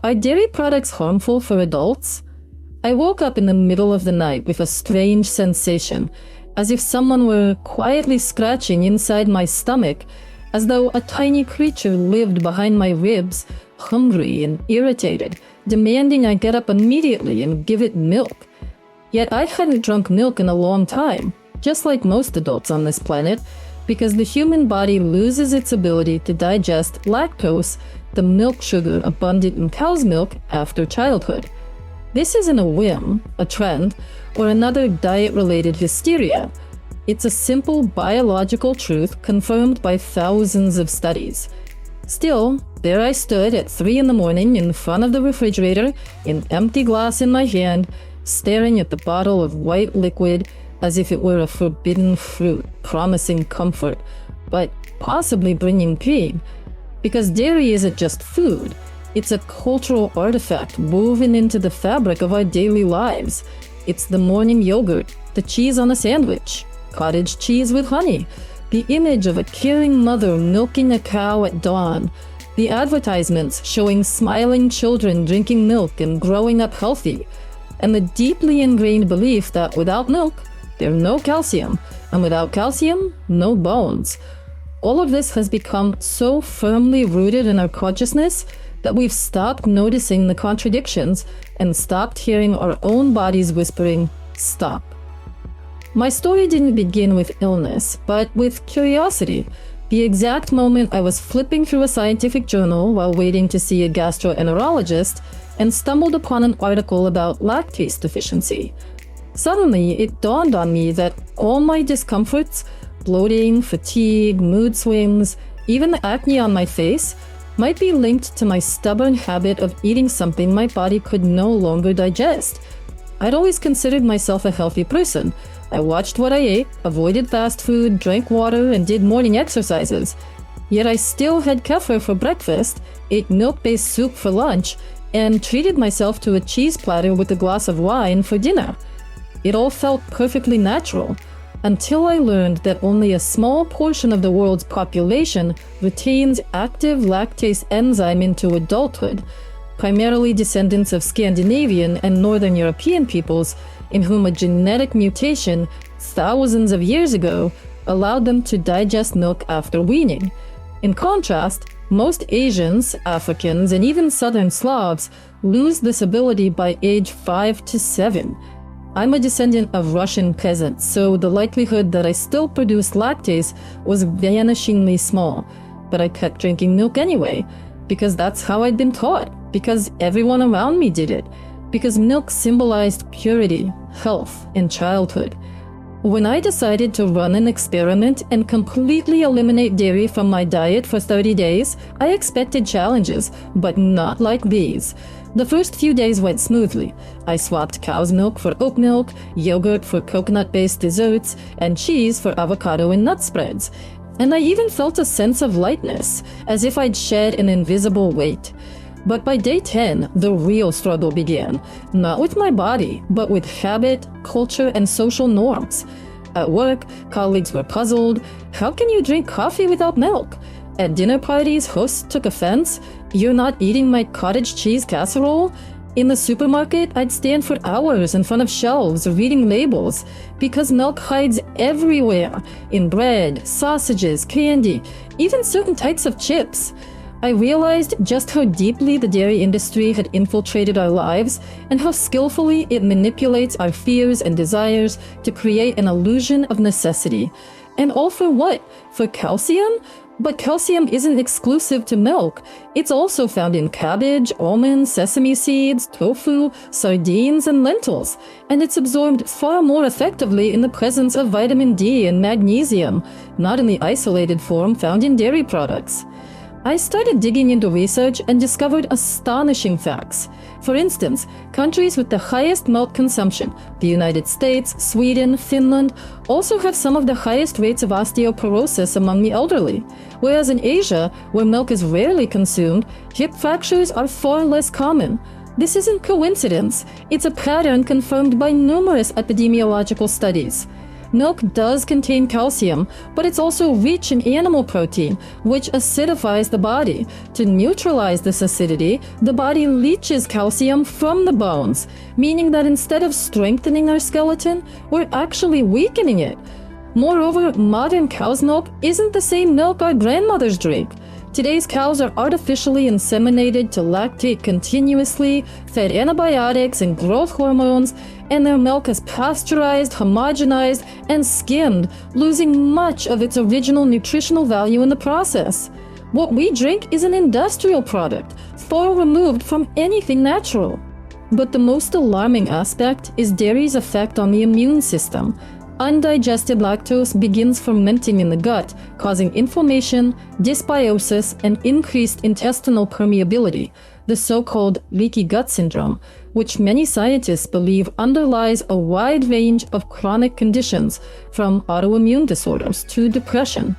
Are dairy products harmful for adults? I woke up in the middle of the night with a strange sensation, as if someone were quietly scratching inside my stomach, as though a tiny creature lived behind my ribs, hungry and irritated, demanding I get up immediately and give it milk. Yet I hadn't drunk milk in a long time, just like most adults on this planet, because the human body loses its ability to digest lactose, the milk sugar abundant in cow's milk, after childhood. This isn't a whim, a trend, or another diet-related hysteria. It's a simple biological truth confirmed by thousands of studies. Still, there I stood at 3 in the morning in front of the refrigerator, an empty glass in my hand, staring at the bottle of white liquid as if it were a forbidden fruit, promising comfort, but possibly bringing pain. Because dairy isn't just food. It's a cultural artifact woven into the fabric of our daily lives. It's the morning yogurt, the cheese on a sandwich, cottage cheese with honey, the image of a caring mother milking a cow at dawn, the advertisements showing smiling children drinking milk and growing up healthy, and the deeply ingrained belief that without milk, there's no calcium, and without calcium, no bones. All of this has become so firmly rooted in our consciousness that we've stopped noticing the contradictions and stopped hearing our own bodies whispering, stop. My story didn't begin with illness, but with curiosity. The exact moment I was flipping through a scientific journal while waiting to see a gastroenterologist and stumbled upon an article about lactase deficiency. Suddenly, it dawned on me that all my discomforts, bloating, fatigue, mood swings, even the acne on my face, might be linked to my stubborn habit of eating something my body could no longer digest. I'd always considered myself a healthy person. I watched what I ate, avoided fast food, drank water, and did morning exercises. Yet I still had kefir for breakfast, ate milk-based soup for lunch, and treated myself to a cheese platter with a glass of wine for dinner. It all felt perfectly natural, until I learned that only a small portion of the world's population retains active lactase enzyme into adulthood, primarily descendants of Scandinavian and Northern European peoples in whom a genetic mutation thousands of years ago allowed them to digest milk after weaning. In contrast, most Asians, Africans, and even Southern Slavs lose this ability by age 5 to 7. I'm a descendant of Russian peasants, so the likelihood that I still produced lactase was vanishingly small. But I kept drinking milk anyway, because that's how I'd been taught, because everyone around me did it, because milk symbolized purity, health, and childhood. When I decided to run an experiment and completely eliminate dairy from my diet for 30 days, I expected challenges, but not like these. The first few days went smoothly. I swapped cow's milk for oat milk, yogurt for coconut-based desserts, and cheese for avocado and nut spreads. And I even felt a sense of lightness, as if I'd shed an invisible weight. But by day 10, the real struggle began, not with my body, but with habit, culture, and social norms. At work, colleagues were puzzled. How can you drink coffee without milk? At dinner parties, hosts took offense. You're not eating my cottage cheese casserole? In the supermarket, I'd stand for hours in front of shelves reading labels, because milk hides everywhere, in bread, sausages, candy, even certain types of chips. I realized just how deeply the dairy industry had infiltrated our lives and how skillfully it manipulates our fears and desires to create an illusion of necessity. And all for what? For calcium? But calcium isn't exclusive to milk. It's also found in cabbage, almonds, sesame seeds, tofu, sardines, and lentils. And it's absorbed far more effectively in the presence of vitamin D and magnesium, not in the isolated form found in dairy products. I started digging into research and discovered astonishing facts. For instance, countries with the highest milk consumption, the United States, Sweden, Finland, also have some of the highest rates of osteoporosis among the elderly. Whereas in Asia, where milk is rarely consumed, hip fractures are far less common. This isn't coincidence. It's a pattern confirmed by numerous epidemiological studies. Milk does contain calcium, but it's also rich in animal protein, which acidifies the body. To neutralize this acidity, the body leaches calcium from the bones, meaning that instead of strengthening our skeleton, we're actually weakening it. Moreover, modern cow's milk isn't the same milk our grandmothers drink. Today's cows are artificially inseminated to lactate continuously, fed antibiotics and growth hormones, and their milk is pasteurized, homogenized, and skimmed, losing much of its original nutritional value in the process. What we drink is an industrial product, far removed from anything natural. But the most alarming aspect is dairy's effect on the immune system. Undigested lactose begins fermenting in the gut, causing inflammation, dysbiosis, and increased intestinal permeability, the so-called leaky gut syndrome, which many scientists believe underlies a wide range of chronic conditions, from autoimmune disorders to depression.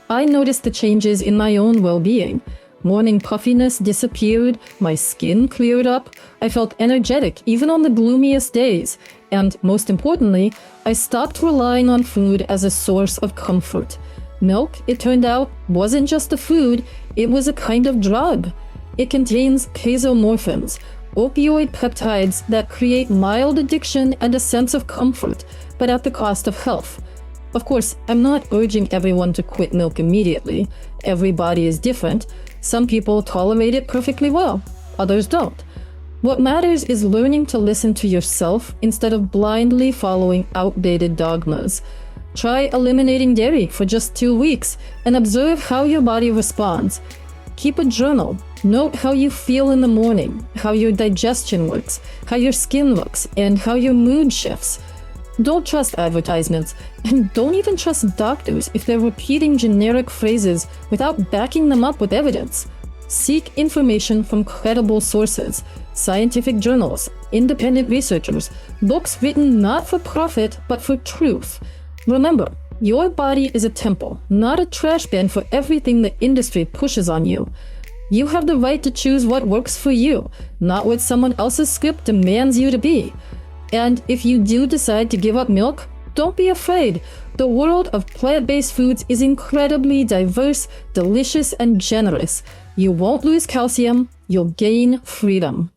I noticed the changes in my own well-being. Morning puffiness disappeared, my skin cleared up, I felt energetic even on the gloomiest days, and most importantly, I stopped relying on food as a source of comfort. Milk, it turned out, wasn't just a food, it was a kind of drug. It contains Casomorphins, opioid peptides that create mild addiction and a sense of comfort, but at the cost of health. Of course, I'm not urging everyone to quit milk immediately. Every body is different. Some people tolerate it perfectly well, others don't. What matters is learning to listen to yourself instead of blindly following outdated dogmas. Try eliminating dairy for just 2 weeks and observe how your body responds. Keep a journal. Note how you feel in the morning, how your digestion works, how your skin looks, and how your mood shifts. Don't trust advertisements, and don't even trust doctors if they're repeating generic phrases without backing them up with evidence. Seek information from credible sources, scientific journals, independent researchers, books written not for profit but for truth. Remember, your body is a temple, not a trash bin for everything the industry pushes on you. You have the right to choose what works for you, not what someone else's script demands you to be. And if you do decide to give up milk, don't be afraid. The world of plant-based foods is incredibly diverse, delicious, and generous. You won't lose calcium, you'll gain freedom.